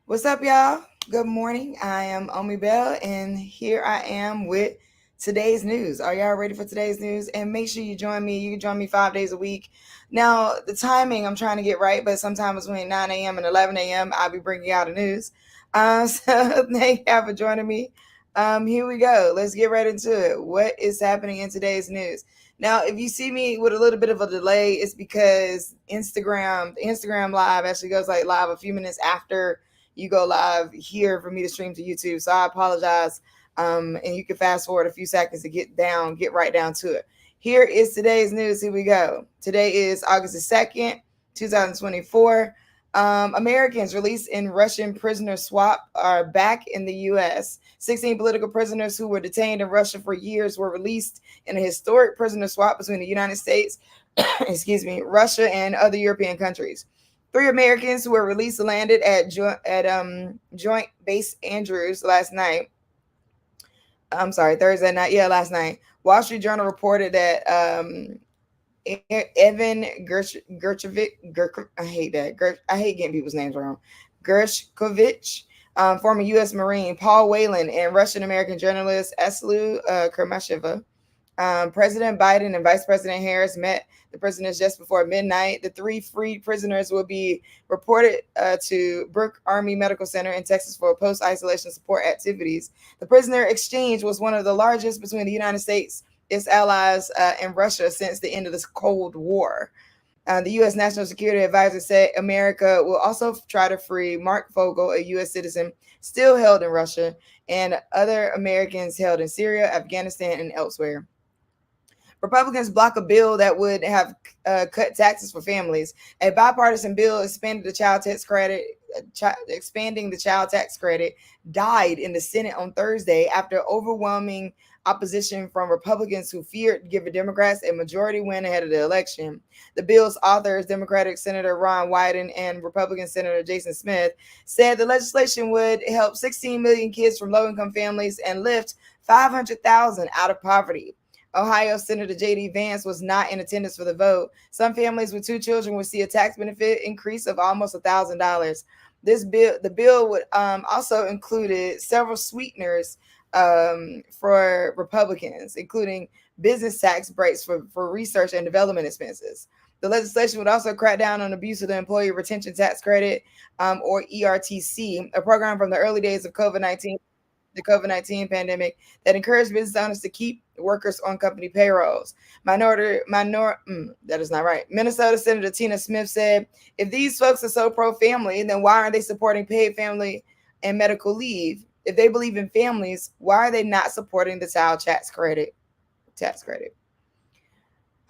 What's up, y'all? Good morning. I am Omi Bell, and here I am with today's news. Are y'all ready for today's news? And make sure you join me. You can join me 5 days a week. Now, the timing I'm trying to get right, but sometimes between 9 a.m. and 11 a.m., I'll be bringing out the news. So thank you for joining me. Here we go. Let's get right into it. What is happening in today's news? Now, if you see me with a little bit of a delay, it's because Instagram Live actually goes like live a few minutes after you go live here for me to stream to YouTube. So I apologize. And you can fast forward a few seconds to get right down to it. Here is today's news. Here we go. Today is August the 2nd, 2024. Americans released in Russian prisoner swap are back in the U.S. 16 political prisoners who were detained in Russia for years were released in a historic prisoner swap between the United States, Russia, and other European countries. Three Americans who were released landed at Joint Base Andrews last night. I'm sorry, Thursday night. Yeah, last night. Wall Street Journal reported that Evan I hate that. I hate getting people's names wrong. Gershkovich, former U.S. Marine Paul Whelan, and Russian American journalist Aslu Kermasheva. President Biden and Vice President Harris met the prisoners just before midnight. The three freed prisoners will be reported to Brooke Army Medical Center in Texas for post-isolation support activities. The prisoner exchange was one of the largest between the United States, its allies, and Russia since the end of the Cold War. The U.S. National Security Advisor said America will also try to free Mark Fogel, a U.S. citizen still held in Russia, and other Americans held in Syria, Afghanistan, and elsewhere. Republicans block a bill that would have cut taxes for families. A bipartisan bill expanding the child tax credit died in the Senate on Thursday after overwhelming opposition from Republicans who feared to give the Democrats a majority win ahead of the election. The bill's authors, Democratic Senator Ron Wyden and Republican Senator Jason Smith, said the legislation would help 16 million kids from low-income families and lift 500,000 out of poverty. Ohio Senator J.D. Vance was not in attendance for the vote. Some families with two children would see a tax benefit increase of almost $1,000. The bill would also included several sweeteners for Republicans, including business tax breaks for research and development expenses. The legislation would also crack down on abuse of the Employee Retention Tax Credit, or ERTC, a program from the early days of the COVID-19 pandemic that encouraged business owners to keep workers on company payrolls. That is not right. Minnesota Senator Tina Smith said, if these folks are so pro-family, then why aren't they supporting paid family and medical leave? If they believe in families, why are they not supporting the child tax credit?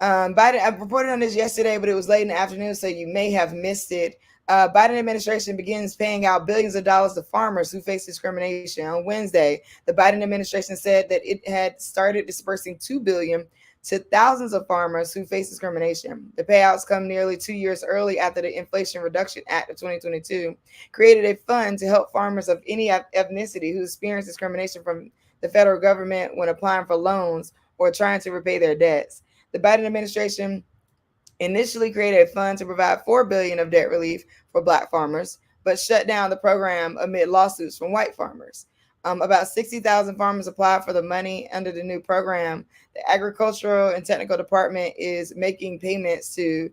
Biden, I reported on this yesterday, but it was late in the afternoon, so you may have missed it. Biden administration begins paying out billions of dollars to farmers who face discrimination. On Wednesday, the Biden administration said that it had started dispersing $2 billion to thousands of farmers who face discrimination. The payouts come nearly 2 years early after the Inflation Reduction Act of 2022 created a fund to help farmers of any ethnicity who experience discrimination from the federal government when applying for loans or trying to repay their debts. The Biden administration initially created a fund to provide $4 billion of debt relief for Black farmers, but shut down the program amid lawsuits from white farmers. About 60,000 farmers applied for the money under the new program. The Agricultural and Technical Department is making payments to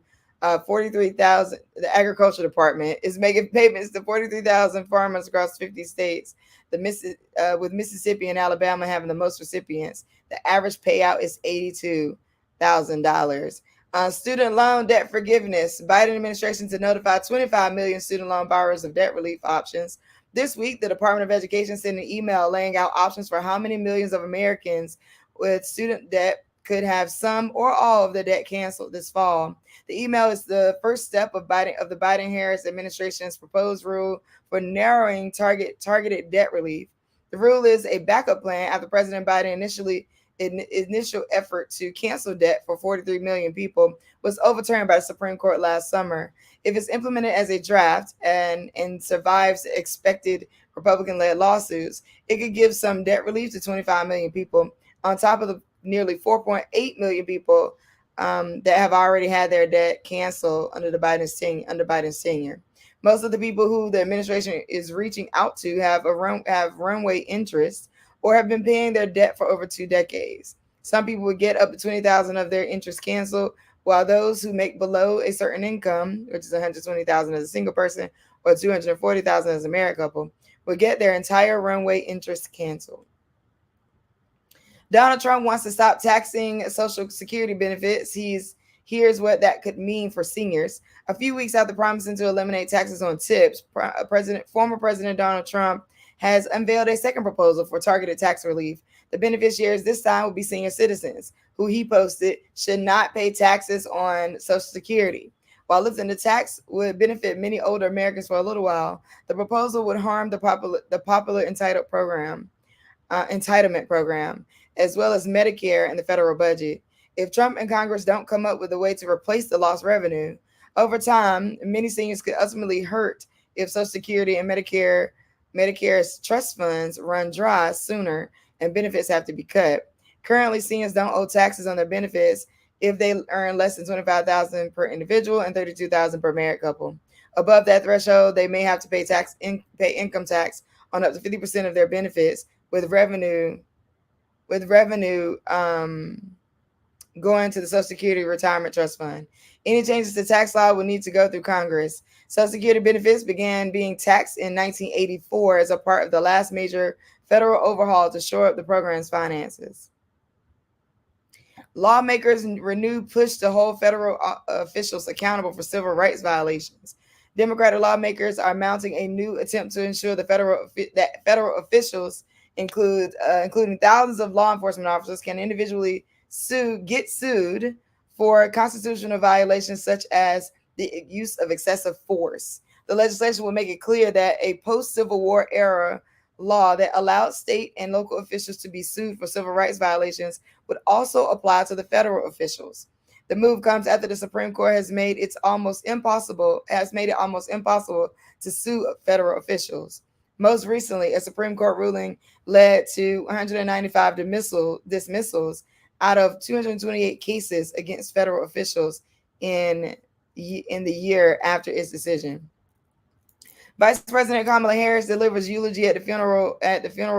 43,000. The Agriculture Department is making payments to 43,000 farmers across 50 states. With Mississippi and Alabama having the most recipients, the average payout is $82,000. Student loan debt forgiveness. Biden administration to notify 25 million student loan borrowers of debt relief options. This week, the Department of Education sent an email laying out options for how many millions of Americans with student debt could have some or all of the debt canceled this fall. The email is the first step of the Biden-Harris administration's proposed rule for narrowing targeted debt relief. The rule is a backup plan after President Biden initial effort to cancel debt for 43 million people was overturned by the Supreme Court last summer. If it's implemented as a draft and survives expected Republican-led lawsuits, it could give some debt relief to 25 million people on top of the nearly 4.8 million people that have already had their debt canceled under Biden's tenure. Most of the people who the administration is reaching out to have runway interest or have been paying their debt for over 2 decades. Some people would get up to 20,000 of their interest canceled, while those who make below a certain income, which is 120,000 as a single person or 240,000 as a married couple, would get their entire runway interest canceled. Donald Trump wants to stop taxing Social Security benefits. Here's what that could mean for seniors. A few weeks after promising to eliminate taxes on tips, former President Donald Trump has unveiled a second proposal for targeted tax relief. The beneficiaries this time will be senior citizens, who he posted should not pay taxes on Social Security. While lifting the tax would benefit many older Americans for a little while, the proposal would harm the popular entitlement program, as well as Medicare and the federal budget. If Trump and Congress don't come up with a way to replace the lost revenue, over time, many seniors could ultimately hurt if Social Security and Medicare's trust funds run dry sooner and benefits have to be cut. Currently, seniors don't owe taxes on their benefits if they earn less than $25,000 per individual and $32,000 per married couple. Above that threshold, they may have to pay income tax on up to 50% of their benefits, with revenue going to the Social Security Retirement Trust Fund. Any changes to tax law will need to go through Congress. Social Security benefits began being taxed in 1984 as a part of the last major federal overhaul to shore up the program's finances. Lawmakers renewed push to hold federal officials accountable for civil rights violations. Democratic lawmakers are mounting a new attempt to ensure that federal officials, including thousands of law enforcement officers, can individually get sued for constitutional violations such as the use of excessive force. The legislation will make it clear that a post-Civil War era law that allowed state and local officials to be sued for civil rights violations would also apply to the federal officials. The move comes after the Supreme Court has made it almost impossible to sue federal officials. Most recently, a Supreme Court ruling led to 195 dismissals out of 228 cases against federal officials in the year after its decision. Vice President Kamala Harris delivers eulogy at the funeral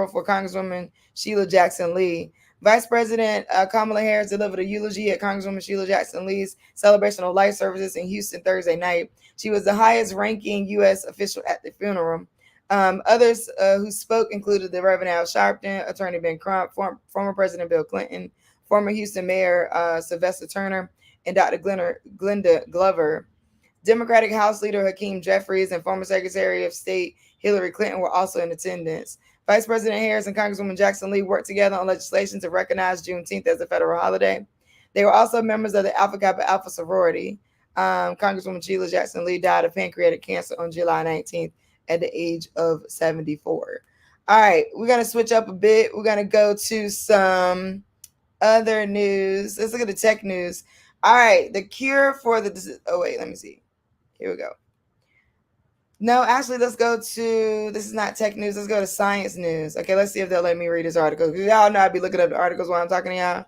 for Congresswoman Sheila Jackson Lee. Vice President Kamala Harris delivered a eulogy at Congresswoman Sheila Jackson Lee's celebration of life services in Houston Thursday night. She was the highest-ranking U.S. official at the funeral. Others who spoke included the Reverend Al Sharpton, Attorney Ben Crump, former President Bill Clinton, former Houston Mayor Sylvester Turner, and Dr. Glenda Glover. Democratic House Leader Hakeem Jeffries and former Secretary of State Hillary Clinton were also in attendance. Vice President Harris and Congresswoman Jackson Lee worked together on legislation to recognize Juneteenth as a federal holiday. They were also members of the Alpha Kappa Alpha sorority. Congresswoman Sheila Jackson Lee died of pancreatic cancer on July 19th at the age of 74. All right, we're going to switch up a bit. We're going to go to some other news. Let's look at the tech news. All right, the cure for the... Oh, wait, let me see. Here we go. No, actually, let's go to... This is not tech news. Let's go to science news. Okay, let's see if they'll let me read this article. Because y'all know I'd be looking up the articles while I'm talking to y'all.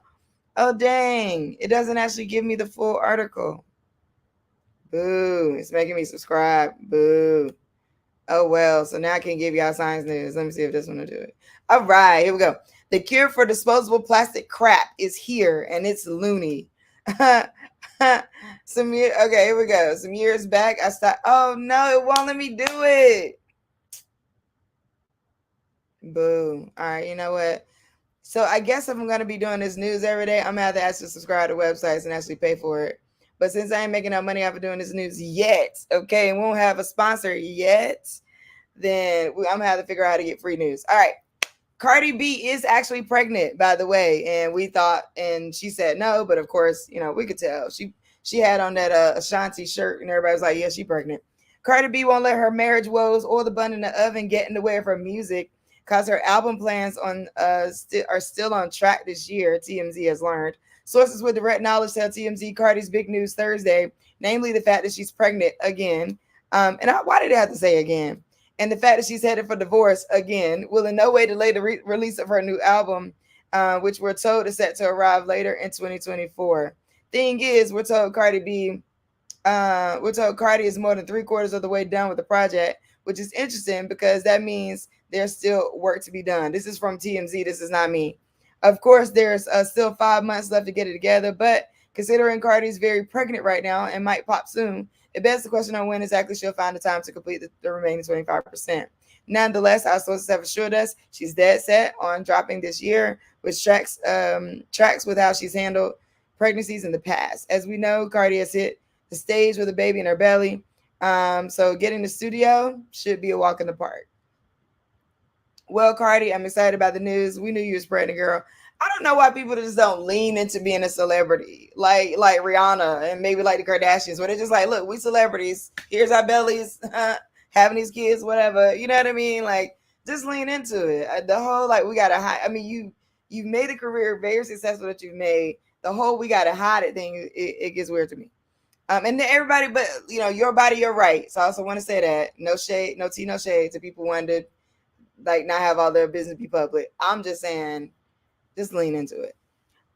Oh, dang. It doesn't actually give me the full article. Boo. It's making me subscribe. Boo. Oh, well. So now I can give y'all science news. Let me see if this one will do it. All right. Here we go. The cure for disposable plastic crap is here, and it's loony. Okay, here we go. Some years back, I stopped. Oh, no. It won't let me do it. Boo. All right. You know what? So I guess if I'm going to be doing this news every day, I'm going to have to actually subscribe to websites and actually pay for it. But since I ain't making no money off of doing this news yet, okay, and we won't have a sponsor yet, then I'm going to have to figure out how to get free news. All right. Cardi B is actually pregnant, by the way. And we thought, and she said no, but of course, you know, we could tell. She had on that Ashanti shirt and everybody was like, yeah, she's pregnant. Cardi B won't let her marriage woes or the bun in the oven get in the way of her music because her album plans are still on track this year, TMZ has learned. Sources with direct knowledge tell TMZ Cardi's big news Thursday, namely the fact that she's pregnant again. Why did I have to say again? And the fact that she's headed for divorce again will in no way delay the release of her new album, which we're told is set to arrive later in 2024. Thing is, we're told Cardi B We're told Cardi is more than 3/4 of the way done with the project, which is interesting because that means there's still work to be done. This is from TMZ. This is not me. Of course, there's still 5 months left to get it together, but considering Cardi is very pregnant right now and might pop soon, it begs the question on when exactly she'll find the time to complete the remaining 25%. Nonetheless, our sources have assured us she's dead set on dropping this year, which tracks with how she's handled pregnancies in the past. As we know, Cardi has hit the stage with a baby in her belly. So getting the studio should be a walk in the park. Well, Cardi, I'm excited about the news. We knew you was pregnant, girl. I don't know why people just don't lean into being a celebrity, like Rihanna and maybe like the Kardashians, where they're just like, look, we celebrities. Here's our bellies, having these kids, whatever. You know what I mean? Like, just lean into it. The whole like we gotta hide. I mean, you've made a career very successful that you've made. The whole we gotta hide it thing, it gets weird to me. And then everybody, but your body, your right. So I also want to say that no shade, no tea, no shade to people wanting to like not have all their business be public. I'm just saying, just lean into it.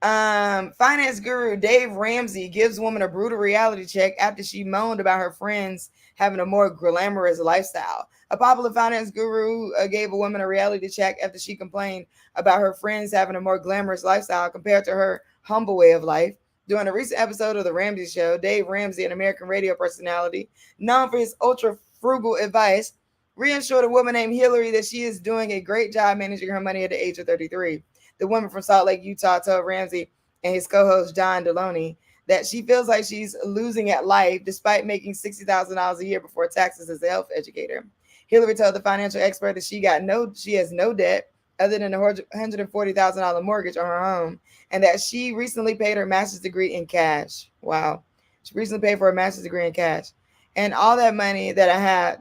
Finance guru Dave Ramsey gives woman a brutal reality check after she moaned about her friends having a more glamorous lifestyle. A popular finance guru gave a woman a reality check after she complained about her friends having a more glamorous lifestyle compared to her humble way of life. During a recent episode of The Ramsey Show, Dave Ramsey, an American radio personality known for his ultra frugal advice, reassured a woman named Hillary that she is doing a great job managing her money at the age of 33. The woman from Salt Lake, Utah, told Ramsey and his co-host John Deloney that she feels like she's losing at life despite making $60,000 a year before taxes as a health educator. Hillary told the financial expert that she has no debt other than a $140,000 mortgage on her home, and that she recently paid her master's degree in cash. Wow. She recently paid for her master's degree in cash. And all that money that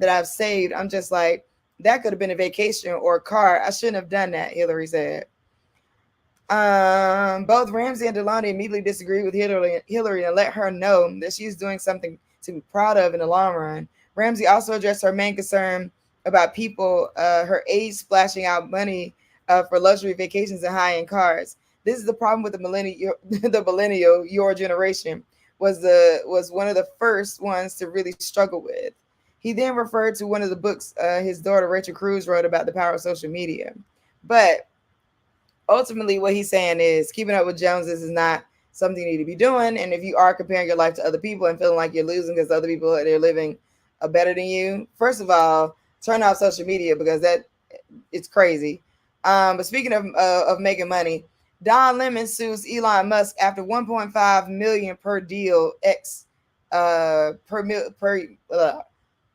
I've saved, I'm just like, that could have been a vacation or a car. I shouldn't have done that, Hillary said. Both Ramsey and Deloney immediately disagreed with Hillary and let her know that she's doing something to be proud of in the long run. Ramsey also addressed her main concern about people her age splashing out money for luxury vacations and high-end cars. This is the problem with the millennial, your generation was one of the first ones to really struggle with. He then referred to one of the books his daughter Rachel Cruz wrote about the power of social media. But ultimately, what he's saying is keeping up with Joneses is not something you need to be doing. And if you are comparing your life to other people and feeling like you're losing because other people they're living better than you, first of all, turn off social media because that it's crazy. But speaking of making money, Don Lemon sues Elon Musk after 1.5 million per deal.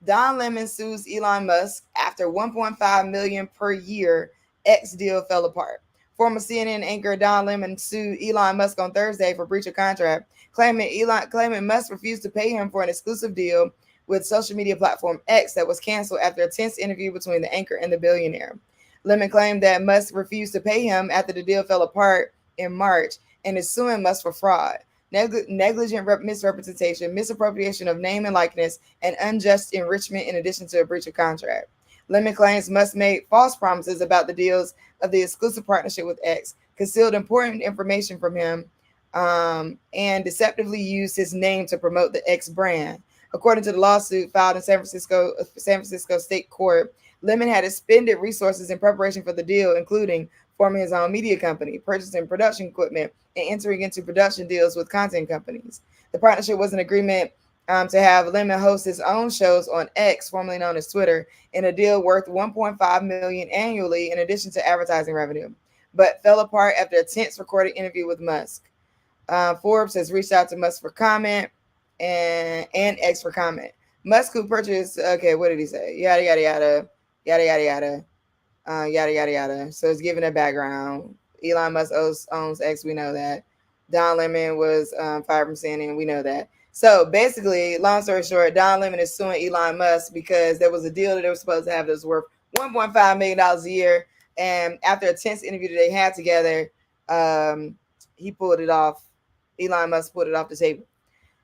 Don Lemon sues Elon Musk after 1.5 million per year X deal fell apart. Former CNN anchor Don Lemon sued Elon Musk on Thursday for breach of contract, claiming Musk refused to pay him for an exclusive deal with social media platform X that was canceled after a tense interview between the anchor and the billionaire. Lemon claimed that Musk refused to pay him after the deal fell apart in March and is suing Musk for fraud, negligent misrepresentation, misappropriation of name and likeness, and unjust enrichment in addition to a breach of contract. Lemon claims Musk made false promises about the deals of the exclusive partnership with X, concealed important information from him, and deceptively used his name to promote the X brand. According to the lawsuit filed in San Francisco State Court, Lemon had expended resources in preparation for the deal, including forming his own media company, purchasing production equipment, and entering into production deals with content companies. The partnership was an agreement to have Lemon host his own shows on X, formerly known as Twitter, in a deal worth $1.5 million annually in addition to advertising revenue, but fell apart after a tense recorded interview with Musk. Forbes has reached out to Musk for comment and X for comment. Musk, who purchased, okay, what did he say? Yada, yada, yada, yada, yada, yada, yada, yada, yada. So it's giving a background. Elon Musk owns X, we know that. Don Lemon was fired from CNN, we know that. So basically, long story short, Don Lemon is suing Elon Musk because there was a deal that they were supposed to have that was worth $1.5 million a year. And after a tense interview that they had together, he pulled it off. Elon Musk pulled it off the table.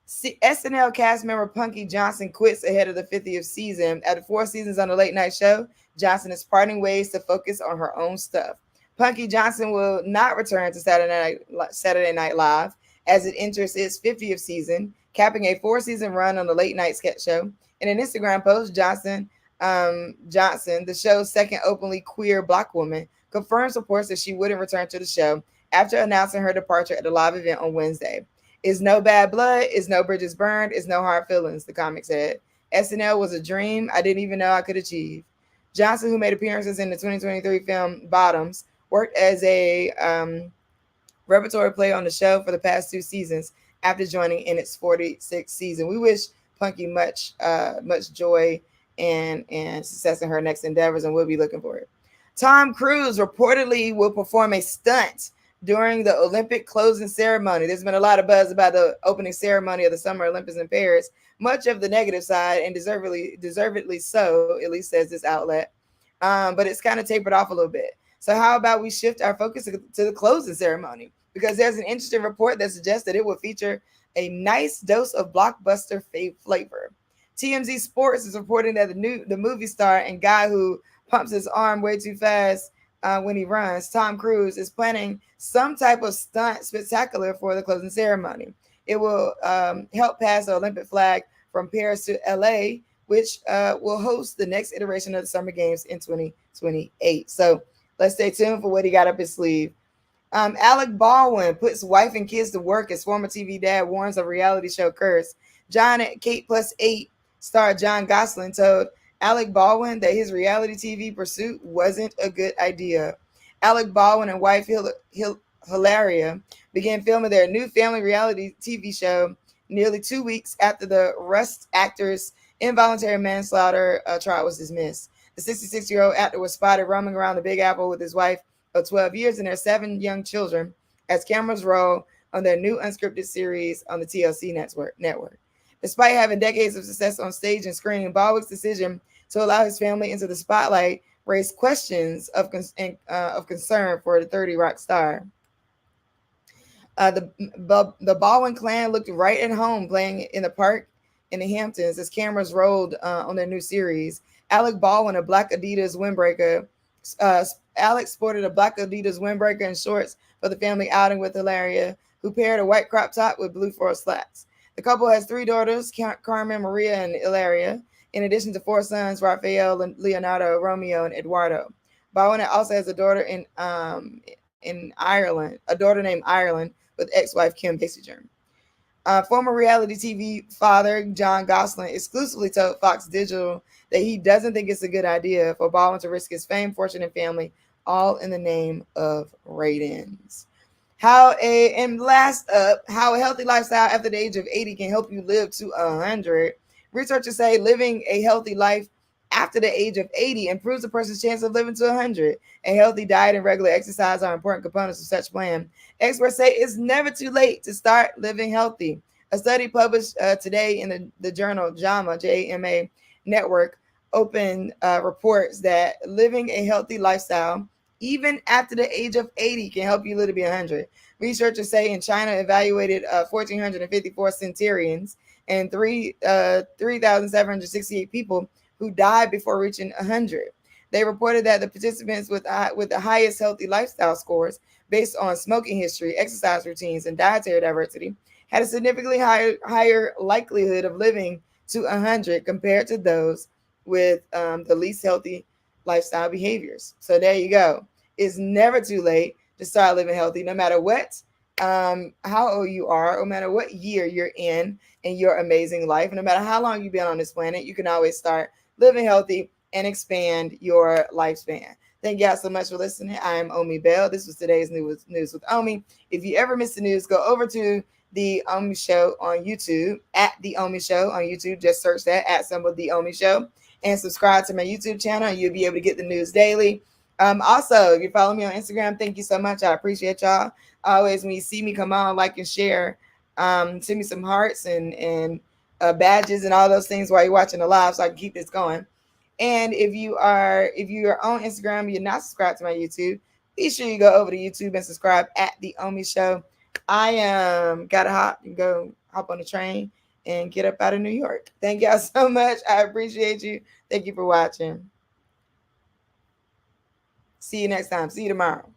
SNL cast member Punky Johnson quits ahead of the 50th season. After 4 seasons on the late night show, Johnson is parting ways to focus on her own stuff. Punky Johnson will not return to Saturday Night Live as it enters its 50th season, capping a 4-season run on the late night sketch show. In an Instagram post, Johnson, the show's second openly queer Black woman, confirms reports that she wouldn't return to the show after announcing her departure at a live event on Wednesday. Is no bad blood, is no bridges burned, is no hard feelings, the comic said. SNL was a dream I didn't even know I could achieve. Johnson, who made appearances in the 2023 film Bottoms, worked as a repertory player on the show for the past 2 seasons after joining in its 46th season. We wish Punky much joy and success in her next endeavors, and we'll be looking for it. Tom Cruise reportedly will perform a stunt during the Olympic closing ceremony. There's been a lot of buzz about the opening ceremony of the Summer Olympics in Paris, much of the negative side, and deservedly so, at least says this outlet. But it's kind of tapered off a little bit. So how about we shift our focus to the closing ceremony? Because there's an interesting report that suggests that it will feature a nice dose of blockbuster flavor. TMZ Sports is reporting that the movie star and guy who pumps his arm way too fast when he runs, Tom Cruise, is planning some type of stunt spectacular for the closing ceremony. It will help pass the Olympic flag from Paris to LA, which will host the next iteration of the Summer Games in 2028. So let's stay tuned for what he got up his sleeve. Alec Baldwin puts wife and kids to work as former TV dad warns of reality show curse. John at Kate Plus 8 star John Gosling told Alec Baldwin that his reality TV pursuit wasn't a good idea. Alec Baldwin and wife Hilaria began filming their new family reality TV show nearly 2 weeks after the Rust actor's involuntary manslaughter trial was dismissed. The 66-year-old actor was spotted roaming around the Big Apple with his wife of 12 years and their 7 young children as cameras roll on their new unscripted series on the TLC network. Despite having decades of success on stage and screen, Baldwin's decision to allow his family into the spotlight raised questions of concern for the 30 Rock star. The Baldwin clan looked right at home playing in the park in the Hamptons as cameras rolled on their new series. Alec Baldwin, a black Adidas windbreaker. Alex sported a black Adidas windbreaker and shorts for the family outing with Hilaria, who paired a white crop top with blue floral slacks. The couple has 3 daughters, Carmen, Maria, and Hilaria, in addition to 4 sons, Raphael, Leonardo, Romeo, and Eduardo. Baldwin also has a daughter in Ireland, a daughter named Ireland, with ex-wife Kim Basinger. Former reality TV father John Gosling exclusively told Fox Digital that he doesn't think it's a good idea for Baldwin to risk his fame, fortune, and family, all in the name of ratings. Last up, how a healthy lifestyle after the age of 80 can help you live to 100. Researchers say living a healthy life after the age of 80 improves a person's chance of living to 100. A healthy diet and regular exercise are important components of such plan. Experts say it's never too late to start living healthy. A study published today in the journal JAMA, JAMA Network, Open reports that living a healthy lifestyle, even after the age of 80, can help you live to be 100. Researchers say in China evaluated 1,454 centurions and 3,768 people who died before reaching 100. They reported that the participants with the highest healthy lifestyle scores based on smoking history, exercise routines, and dietary diversity had a significantly higher likelihood of living to 100 compared to those with the least healthy lifestyle behaviors. So there you go. It's never too late to start living healthy, no matter what, how old you are, no matter what year you're in your amazing life, no matter how long you've been on this planet, you can always start living healthy and expand your lifespan. Thank y'all so much for listening. I am Omi Bell. This was today's News with Omi. If you ever miss the news, go over to The Omi Show on YouTube, at The Omi Show on YouTube. Just search that, at symbol The Omi Show, and subscribe to my YouTube channel, and you'll be able to get the news daily. Also, if you follow me on Instagram, thank you so much. I appreciate y'all. Always, when you see me, come on, like and share. Send me some hearts and badges and all those things while you're watching the live, so I can keep this going. And if you are on Instagram, you're not subscribed to my YouTube, be sure you go over to YouTube and subscribe at The Omi Show. I gotta hop on the train and get up out of New York. Thank y'all so much. I appreciate you. Thank you for watching. See you next time. See you tomorrow.